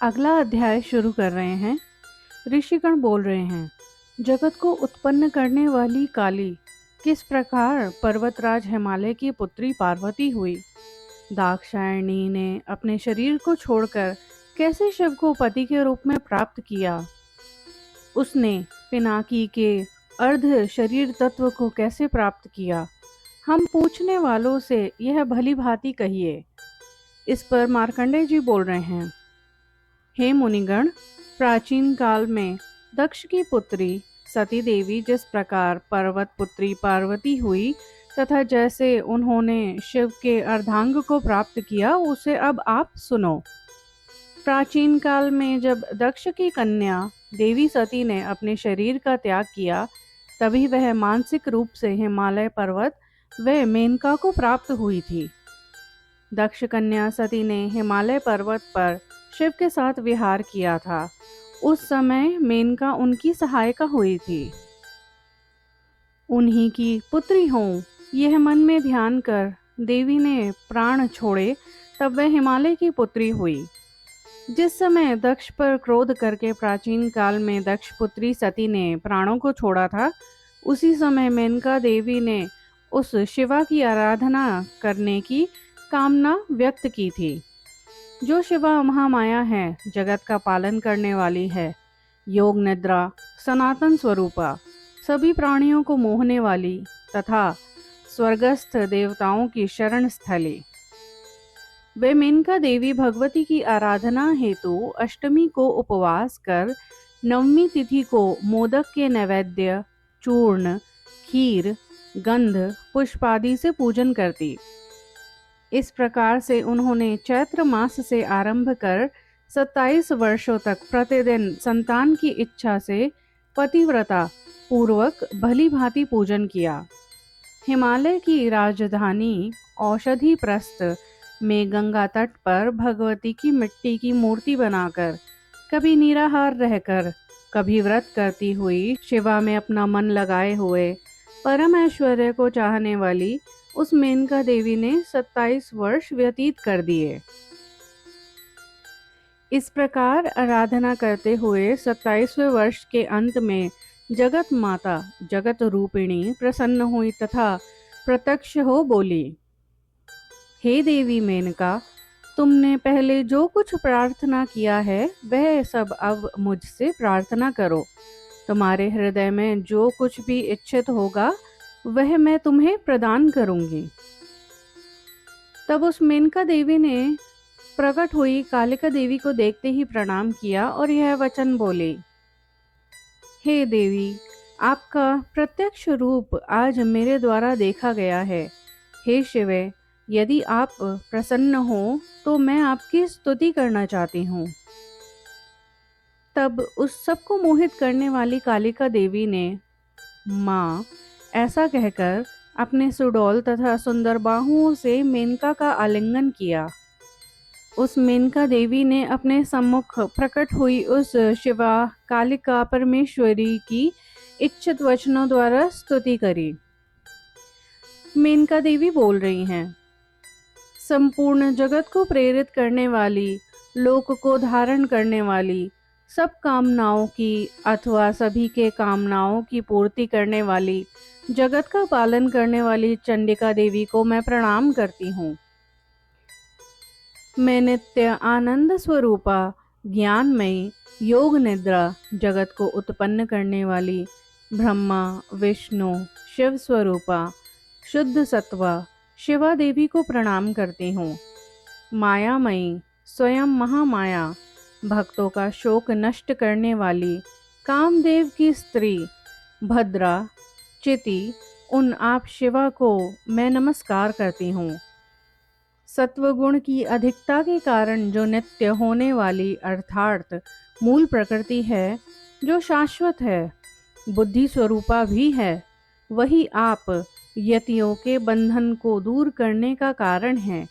अगला अध्याय शुरू कर रहे हैं। ऋषिगण बोल रहे हैं, जगत को उत्पन्न करने वाली काली किस प्रकार पर्वतराज हिमालय की पुत्री पार्वती हुई। दाक्षायणी ने अपने शरीर को छोड़कर कैसे शिव को पति के रूप में प्राप्त किया। उसने पिनाकी के अर्ध शरीर तत्व को कैसे प्राप्त किया। हम पूछने वालों से यह भली भांति कहिए। इस पर मार्कंडेय जी बोल रहे हैं, हे मुनिगण, प्राचीन काल में दक्ष की पुत्री सती देवी जिस प्रकार पर्वत पुत्री पार्वती हुई तथा जैसे उन्होंने शिव के अर्धांग को प्राप्त किया, उसे अब आप सुनो। प्राचीन काल में जब दक्ष की कन्या देवी सती ने अपने शरीर का त्याग किया, तभी वह मानसिक रूप से हिमालय पर्वत व मेनका को प्राप्त हुई थी। दक्ष कन्या सती ने हिमालय पर्वत पर शिव के साथ विहार किया था। उस समय मेनका उनकी सहायिका हुई थी। उन्हीं की पुत्री हों, यह मन में ध्यान कर देवी ने प्राण छोड़े, तब वह हिमालय की पुत्री हुई। जिस समय दक्ष पर क्रोध करके प्राचीन काल में दक्ष पुत्री सती ने प्राणों को छोड़ा था, उसी समय मेनका देवी ने उस शिवा की आराधना करने की कामना व्यक्त की थी। जो शिवा महामाया है, जगत का पालन करने वाली है, योग निद्रा सनातन स्वरूपा, सभी प्राणियों को मोहने वाली तथा स्वर्गस्थ देवताओं की शरण स्थली। वे मेनका देवी भगवती की आराधना हेतु अष्टमी को उपवास कर नवमी तिथि को मोदक के नैवेद्य, चूर्ण, खीर, गंध, पुष्प आदि से पूजन करती। इस प्रकार से उन्होंने चैत्र मास से आरंभ कर 27 वर्षों तक प्रतिदिन संतान की इच्छा से पतिव्रता पूर्वक भली भांति पूजन किया। हिमालय की राजधानी औषधि प्रस्थ में गंगा तट पर भगवती की मिट्टी की मूर्ति बनाकर, कभी निराहार रहकर, कभी व्रत करती हुई, शिवा में अपना मन लगाए हुए, परम ऐश्वर्य को चाहने वाली उस मेनका देवी ने 27 वर्ष व्यतीत कर दिए। इस प्रकार आराधना करते हुए 27वें वर्ष के अंत में जगत माता जगत रूपिणी प्रसन्न हुई तथा प्रत्यक्ष हो बोली, हे देवी मेनका, तुमने पहले जो कुछ प्रार्थना किया है वह सब अब मुझसे प्रार्थना करो। तुम्हारे हृदय में जो कुछ भी इच्छित होगा वह मैं तुम्हें प्रदान करूंगी। तब उस मेनका देवी ने प्रकट हुई कालिका देवी को देखते ही प्रणाम किया और यह वचन बोले, हे देवी, आपका प्रत्यक्ष रूप आज मेरे द्वारा देखा गया है। हे शिवे, यदि आप प्रसन्न हो तो मैं आपकी स्तुति करना चाहती हूँ। तब उस सबको मोहित करने वाली कालिका देवी ने माँ ऐसा कहकर अपने सुडौल तथा सुंदर बाहुओं से मेनका का आलिंगन किया। उस मेनका देवी ने अपने सम्मुख प्रकट हुई उस शिवा कालिका परमेश्वरी की इच्छित वचनों द्वारा स्तुति करी। मेनका देवी बोल रही हैं, संपूर्ण जगत को प्रेरित करने वाली, लोक को धारण करने वाली, सब कामनाओं की अथवा सभी के कामनाओं की पूर्ति करने वाली, जगत का पालन करने वाली चंडिका देवी को मैं प्रणाम करती हूँ। मैं नित्य आनंद स्वरूपा, ज्ञानमयी, योग निद्रा, जगत को उत्पन्न करने वाली, ब्रह्मा विष्णु शिव स्वरूपा, शुद्ध सत्वा शिवा देवी को प्रणाम करती हूँ। मायामयी, स्वयं महामाया, भक्तों का शोक नष्ट करने वाली, कामदेव की स्त्री, भद्रा, चिति, उन आप शिवा को मैं नमस्कार करती हूँ। सत्वगुण की अधिकता के कारण जो नित्य होने वाली अर्थात मूल प्रकृति है, जो शाश्वत है, बुद्धि स्वरूपा भी है, वही आप यतियों के बंधन को दूर करने का कारण है।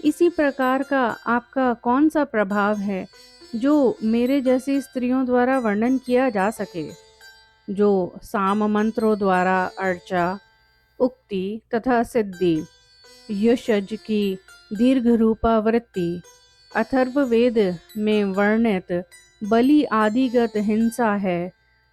इसी प्रकार का आपका कौन सा प्रभाव है जो मेरे जैसी स्त्रियों द्वारा वर्णन किया जा सके, जो साम मंत्रों द्वारा अर्चा, उक्ति तथा सिद्धि, यशज की दीर्घ रूपा वृत्ति, अथर्ववेद में वर्णित बलि आदिगत हिंसा है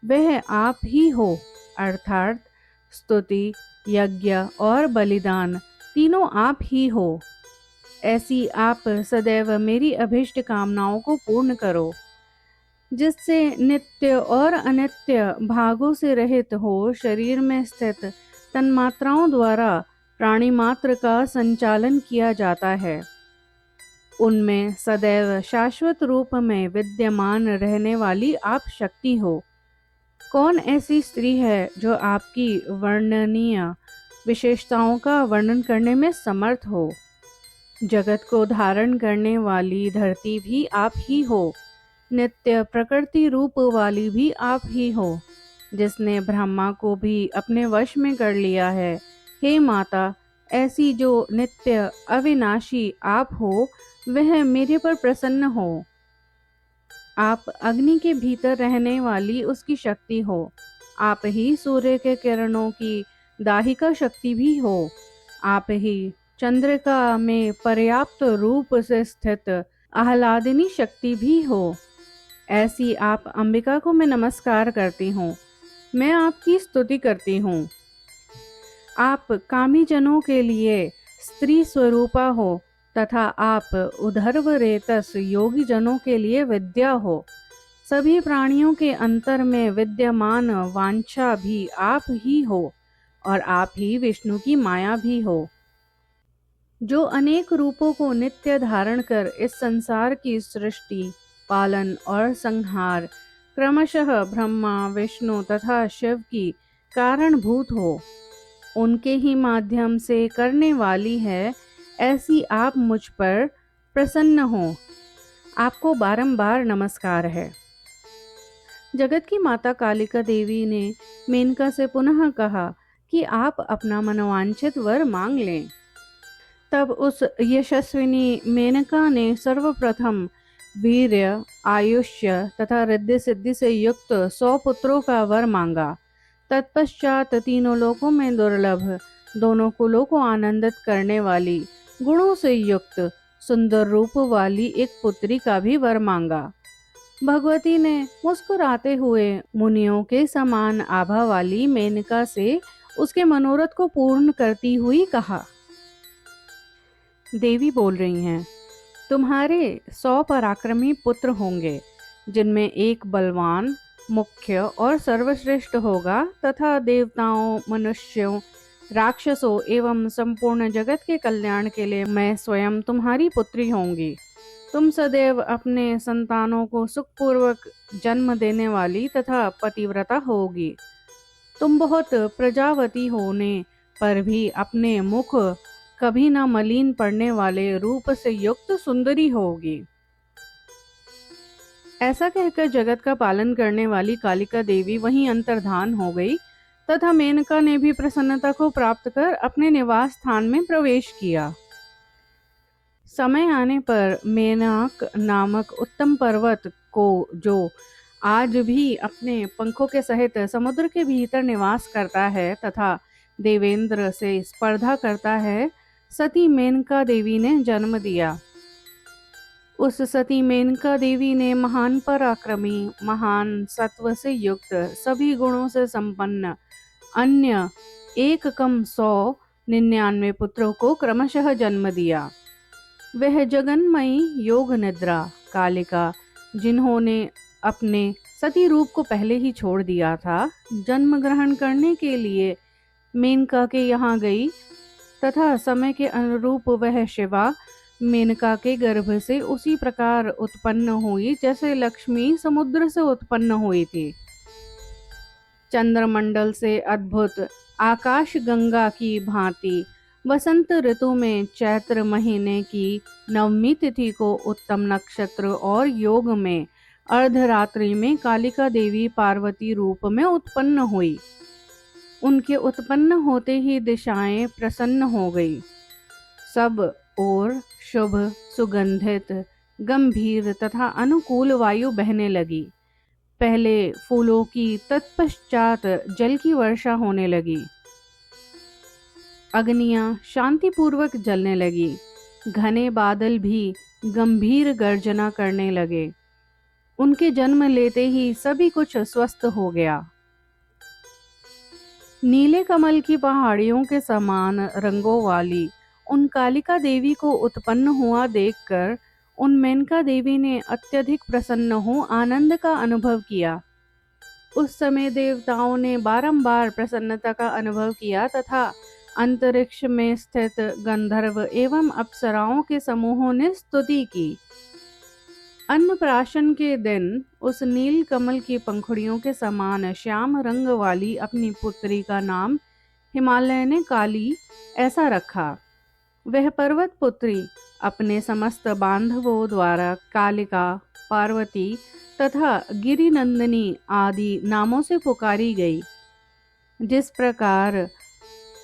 वह आप ही हो, अर्थात स्तुति, यज्ञ और बलिदान तीनों आप ही हो। ऐसी आप सदैव मेरी अभिष्ट कामनाओं को पूर्ण करो, जिससे नित्य और अनित्य भागों से रहित हो शरीर में स्थित तन्मात्राओं द्वारा प्राणी मात्र का संचालन किया जाता है। उनमें सदैव शाश्वत रूप में विद्यमान रहने वाली आप शक्ति हो। कौन ऐसी स्त्री है जो आपकी वर्णनीय विशेषताओं का वर्णन करने में समर्थ हो? जगत को धारण करने वाली धरती भी आप ही हो, नित्य प्रकृति रूप वाली भी आप ही हो, जिसने ब्रह्मा को भी अपने वश में कर लिया है। हे माता, ऐसी जो नित्य अविनाशी आप हो वह मेरे पर प्रसन्न हो। आप अग्नि के भीतर रहने वाली उसकी शक्ति हो। आप ही सूर्य के किरणों की दाहिका शक्ति भी हो। आप ही चंद्रिका में पर्याप्त रूप से स्थित आह्लादिनी शक्ति भी हो। ऐसी आप अंबिका को मैं नमस्कार करती हूँ। मैं आपकी स्तुति करती हूँ। आप कामी जनों के लिए स्त्री स्वरूपा हो तथा आप उधर्व रेतस योगी जनों के लिए विद्या हो। सभी प्राणियों के अंतर में विद्यमान वांछा भी आप ही हो और आप ही विष्णु की माया भी हो, जो अनेक रूपों को नित्य धारण कर इस संसार की सृष्टि, पालन और संहार क्रमशः ब्रह्मा, विष्णु तथा शिव की कारणभूत हो, उनके ही माध्यम से करने वाली है। ऐसी आप मुझ पर प्रसन्न हो। आपको बारंबार नमस्कार है। जगत की माता कालिका देवी ने मेनका से पुनः कहा कि आप अपना मनोवांछित वर मांग लें। तब उस यशस्विनी मेनका ने सर्वप्रथम वीर्य, आयुष्य तथा रिद्धि सिद्धि से युक्त 100 पुत्रों का वर मांगा। तत्पश्चात तीनों लोकों में दुर्लभ, दोनों कुलों को आनंदित करने वाली, गुणों से युक्त, सुंदर रूप वाली एक पुत्री का भी वर मांगा। भगवती ने मुस्कुराते हुए मुनियों के समान आभा वाली मेनका से उसके मनोरथ को पूर्ण करती हुई कहा। देवी बोल रही हैं, तुम्हारे 100 पराक्रमी पुत्र होंगे, जिनमें एक बलवान, मुख्य और सर्वश्रेष्ठ होगा तथा देवताओं, मनुष्यों, राक्षसों एवं संपूर्ण जगत के कल्याण के लिए मैं स्वयं तुम्हारी पुत्री होंगी। तुम सदैव अपने संतानों को सुखपूर्वक जन्म देने वाली तथा पतिव्रता होगी। तुम बहुत प्रजावती होने पर भी अपने मुख कभी न मलिन पड़ने वाले रूप से युक्त सुंदरी होगी। ऐसा कहकर जगत का पालन करने वाली कालिका देवी वहीं अंतर्धान हो गई तथा मेनका ने भी प्रसन्नता को प्राप्त कर अपने निवास स्थान में प्रवेश किया। समय आने पर मेनक नामक उत्तम पर्वत को, जो आज भी अपने पंखों के सहित समुद्र के भीतर निवास करता है तथा देवेंद्र से स्पर्धा करता है, सती मेनका देवी ने जन्म दिया। उस सती मेनका देवी ने महान पराक्रमी, महान सत्व से युक्त, सभी गुणों से संपन्न अन्य 1,199 पुत्रों को क्रमशः जन्म दिया। वह जगन्मयी योग निद्रा कालिका, जिन्होंने अपने सती रूप को पहले ही छोड़ दिया था, जन्म ग्रहण करने के लिए मेनका के यहाँ गई तथा समय के अनुरूप वह शिवा मेनका के गर्भ से उसी प्रकार उत्पन्न हुई जैसे लक्ष्मी समुद्र से उत्पन्न हुई थी। चंद्रमंडल से अद्भुत आकाश गंगा की भांति वसंत ऋतु में चैत्र महीने की नवमी तिथि को उत्तम नक्षत्र और योग में अर्धरात्रि में कालिका देवी पार्वती रूप में उत्पन्न हुई। उनके उत्पन्न होते ही दिशाएं प्रसन्न हो गई। सब ओर शुभ, सुगंधित, गंभीर तथा अनुकूल वायु बहने लगी। पहले फूलों की, तत्पश्चात जल की वर्षा होने लगी। अग्नियां शांतिपूर्वक जलने लगी। घने बादल भी गंभीर गर्जना करने लगे। उनके जन्म लेते ही सभी कुछ स्वस्थ हो गया। नीले कमल की पहाड़ियों के समान रंगों वाली उन कालिका देवी को उत्पन्न हुआ देखकर उन मेनका देवी ने अत्यधिक प्रसन्न हो आनंद का अनुभव किया। उस समय देवताओं ने बारंबार प्रसन्नता का अनुभव किया तथा अंतरिक्ष में स्थित गंधर्व एवं अप्सराओं के समूहों ने स्तुति की। अन्नप्राशन के दिन उस नील कमल की पंखुड़ियों के समान श्याम रंग वाली अपनी पुत्री का नाम हिमालय ने काली ऐसा रखा। वह पर्वत पुत्री अपने समस्त बांधवों द्वारा कालिका, पार्वती तथा गिरिनंदिनी आदि नामों से पुकारी गई। जिस प्रकार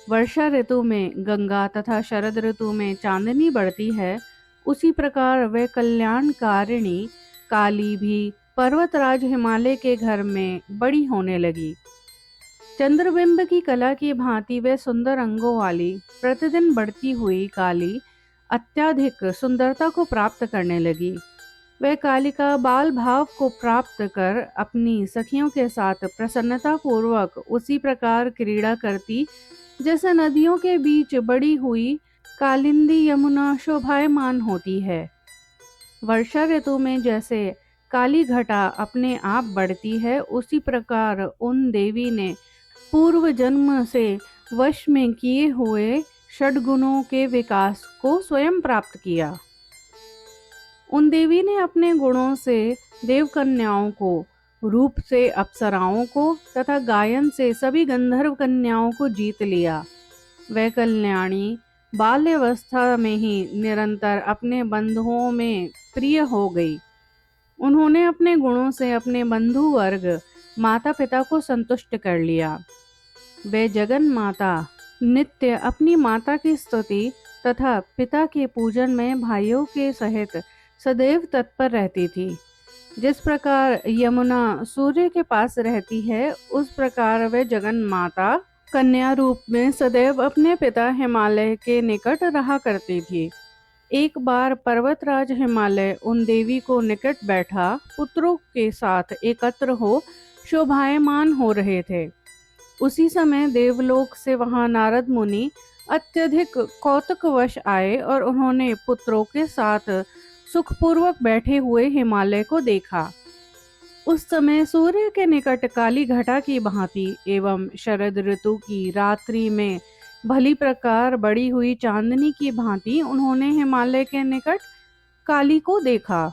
वर्षा ऋतु में गंगा तथा शरद ऋतु में चांदनी बढ़ती है, उसी प्रकार वह कल्याणकारिणी काली भी पर्वतराज हिमालय के घर में बड़ी होने लगी। चंद्रबिंब की कला की भांति वह सुंदर अंगों वाली प्रतिदिन बढ़ती हुई काली अत्याधिक सुंदरता को प्राप्त करने लगी। वह कालिका बाल भाव को प्राप्त कर अपनी सखियों के साथ प्रसन्नता पूर्वक उसी प्रकार क्रीड़ा करती जैसे नदियों के बीच बड़ी हुई कालिंदी यमुना शोभायमान होती है। वर्षा ऋतु में जैसे काली घटा अपने आप बढ़ती है, उसी प्रकार उन देवी ने पूर्व जन्म से वश में किए हुए षड्गुणों के विकास को स्वयं प्राप्त किया। उन देवी ने अपने गुणों से देवकन्याओं को, रूप से अप्सराओं को तथा गायन से सभी गंधर्व कन्याओं को जीत लिया। वह कल्याणी बाल्यावस्था में ही निरंतर अपने बंधुओं में प्रिय हो गई। उन्होंने अपने गुणों से अपने बंधु वर्ग माता पिता को संतुष्ट कर लिया। वे जगन माता नित्य अपनी माता की स्तुति तथा पिता के पूजन में भाइयों के सहित सदैव तत्पर रहती थी। जिस प्रकार यमुना सूर्य के पास रहती है, उस प्रकार वे जगन माता कन्या रूप में सदैव अपने पिता हिमालय के निकट रहा करती थी। एक बार पर्वतराज हिमालय उन देवी को निकट बैठा पुत्रों के साथ एकत्र हो शोभायमान हो रहे थे। उसी समय देवलोक से वहां नारद मुनि अत्यधिक कौतुकवश आए और उन्होंने पुत्रों के साथ सुखपूर्वक बैठे हुए हिमालय को देखा। उस समय सूर्य के निकट काली घटा की भांति एवं शरद ऋतु की रात्रि में भली प्रकार बड़ी हुई चांदनी की भांति उन्होंने हिमालय के निकट काली को देखा।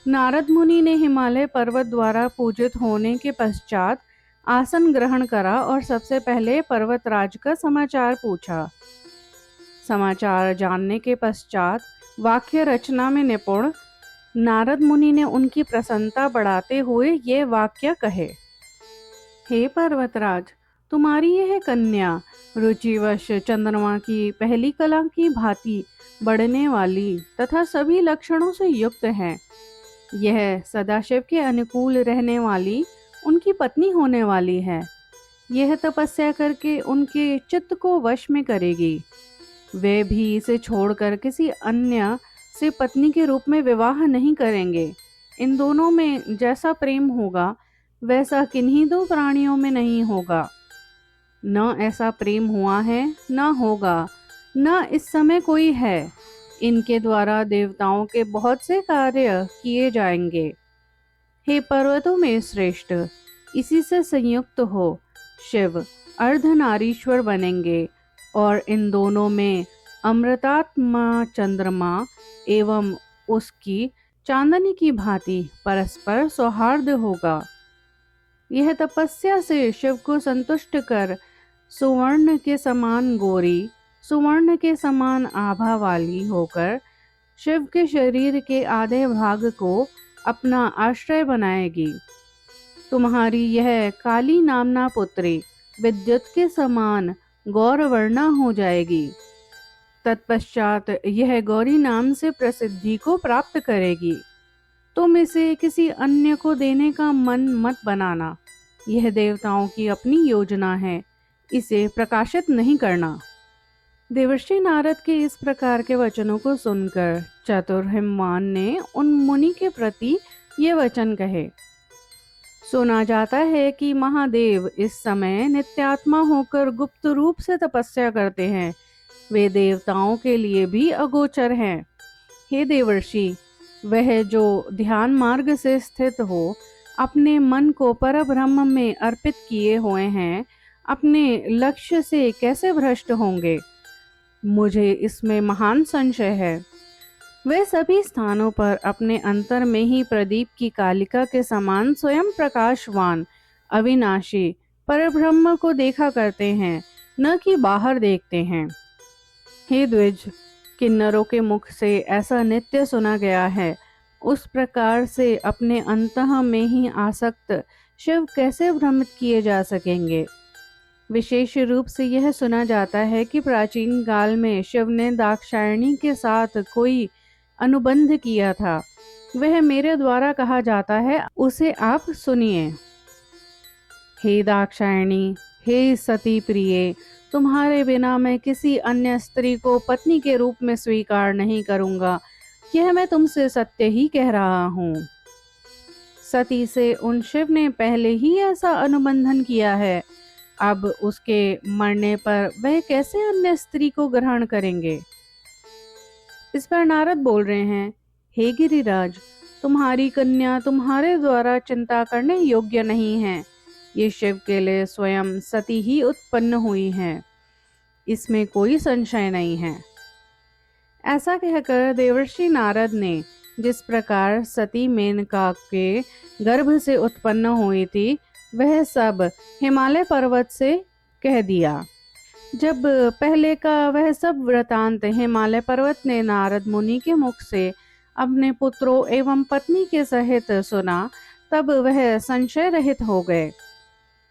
नारद मुनि ने हिमालय पर्वत द्वारा पूजित होने के पश्चात आसन ग्रहण करा और सबसे पहले पर्वतराज का समाचार पूछा। समाचार जानने के पश्चात वाक्य रचना में निपुण नारद मुनि ने उनकी प्रसन्नता बढ़ाते हुए ये वाक्य कहे। हे पर्वतराज, तुम्हारी यह कन्या रुचिवश चंद्रमा की पहली कला की भांति बढ़ने वाली तथा सभी लक्षणों से युक्त है। यह सदाशिव के अनुकूल रहने वाली उनकी पत्नी होने वाली है। यह तपस्या करके उनके चित्त को वश में करेगी। वे भी इसे छोड़कर किसी अन्य से पत्नी के रूप में विवाह नहीं करेंगे। इन दोनों में जैसा प्रेम होगा वैसा किन्हीं दो प्राणियों में नहीं होगा। न ऐसा प्रेम हुआ है, न होगा, न इस समय कोई है। इनके द्वारा देवताओं के बहुत से कार्य किए जाएंगे। हे पर्वतों में श्रेष्ठ, इसी से संयुक्त हो शिव अर्धनारीश्वर बनेंगे और इन दोनों में अमृतात्मा चंद्रमा एवं उसकी चांदनी की भांति परस्पर सौहार्द होगा। यह तपस्या से शिव को संतुष्ट कर सुवर्ण के समान गोरी, सुवर्ण के समान आभा वाली होकर शिव के शरीर के आधे भाग को अपना आश्रय बनाएगी। तुम्हारी यह काली नामना पुत्री विद्युत के समान गौरवर्णा हो जाएगी। तत्पश्चात यह गौरी नाम से प्रसिद्धि को प्राप्त करेगी। तुम इसे किसी अन्य को देने का मन मत बनाना। यह देवताओं की अपनी योजना है, इसे प्रकाशित नहीं करना। देवर्षि नारद के इस प्रकार के वचनों को सुनकर चतुर हिमवान ने उन मुनि के प्रति ये वचन कहे। सुना जाता है कि महादेव इस समय नित्यात्मा होकर गुप्त रूप से तपस्या करते हैं। वे देवताओं के लिए भी अगोचर हैं। हे देवर्षि, वह जो ध्यान मार्ग से स्थित हो, अपने मन को परब्रह्म में अर्पित किए हुए हैं, अपने लक्ष्य से कैसे भ्रष्ट होंगे? मुझे इसमें महान संशय है। वे सभी स्थानों पर अपने अंतर में ही प्रदीप की कालिका के समान स्वयं प्रकाशवान, अविनाशी परब्रह्म को देखा करते हैं, न कि बाहर देखते हैं। हे द्विज, किन्नरों के मुख से ऐसा नित्य सुना गया है, उस प्रकार से अपने अंतः में ही आसक्त शिव कैसे भ्रमित किए जा सकेंगे? विशेष रूप से यह सुना जाता है कि प्राचीन काल में शिव ने दाक्षायणी के साथ कोई अनुबंध किया था। वह मेरे द्वारा कहा जाता है, उसे आप सुनिए। हे दाक्षायणी, हे सती प्रिये, तुम्हारे बिना मैं किसी अन्य स्त्री को पत्नी के रूप में स्वीकार नहीं करूंगा। यह मैं तुमसे सत्य ही कह रहा हूँ। सती से उन शिव ने पहले ही ऐसा अनुबंधन किया है, अब उसके मरने पर वह कैसे अन्य स्त्री को ग्रहण करेंगे? इस पर नारद बोल रहे हैं, हे गिरिराज, तुम्हारी कन्या तुम्हारे द्वारा चिंता करने योग्य नहीं है। ये शिव के लिए स्वयं सती ही उत्पन्न हुई है, इसमें कोई संशय नहीं है। ऐसा कहकर देवर्षि नारद ने जिस प्रकार सती मेनका के गर्भ से उत्पन्न हुई थी, वह सब हिमालय पर्वत से कह दिया। जब पहले का वह सब वृतांत हिमालय पर्वत ने नारद मुनि के मुख से अपने पुत्रों एवं पत्नी के सहित सुना, तब वह संशय रहित हो गए।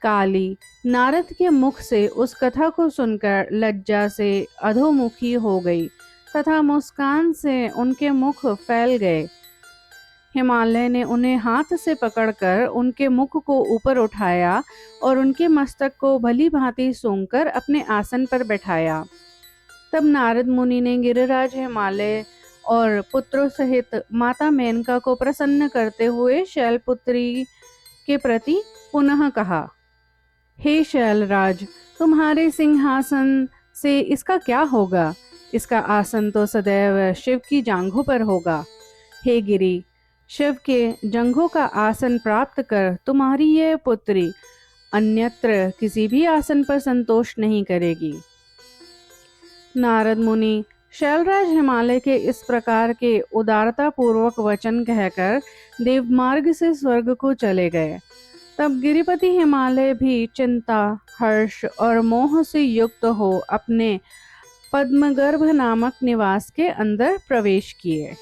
काली नारद के मुख से उस कथा को सुनकर लज्जा से अधोमुखी हो गई तथा मुस्कान से उनके मुख फैल गए। हिमालय ने उन्हें हाथ से पकड़कर उनके मुख को ऊपर उठाया और उनके मस्तक को भली भांति सूंघकर अपने आसन पर बैठाया। तब नारद मुनि ने गिरिराज हिमालय और पुत्रों सहित माता मेनका को प्रसन्न करते हुए शैलपुत्री के प्रति पुनः कहा, हे शैलराज, तुम्हारे सिंहासन से इसका क्या होगा? इसका आसन तो सदैव शिव की जांघों पर होगा। हे गिरि, शिव के जंघों का आसन प्राप्त कर तुम्हारी यह पुत्री अन्यत्र किसी भी आसन पर संतोष नहीं करेगी। नारद मुनि शैलराज हिमालय के इस प्रकार के उदारता पूर्वक वचन कहकर देवमार्ग से स्वर्ग को चले गए। तब गिरिपति हिमालय भी चिंता, हर्ष और मोह से युक्त हो अपने पद्मगर्भ नामक निवास के अंदर प्रवेश किए।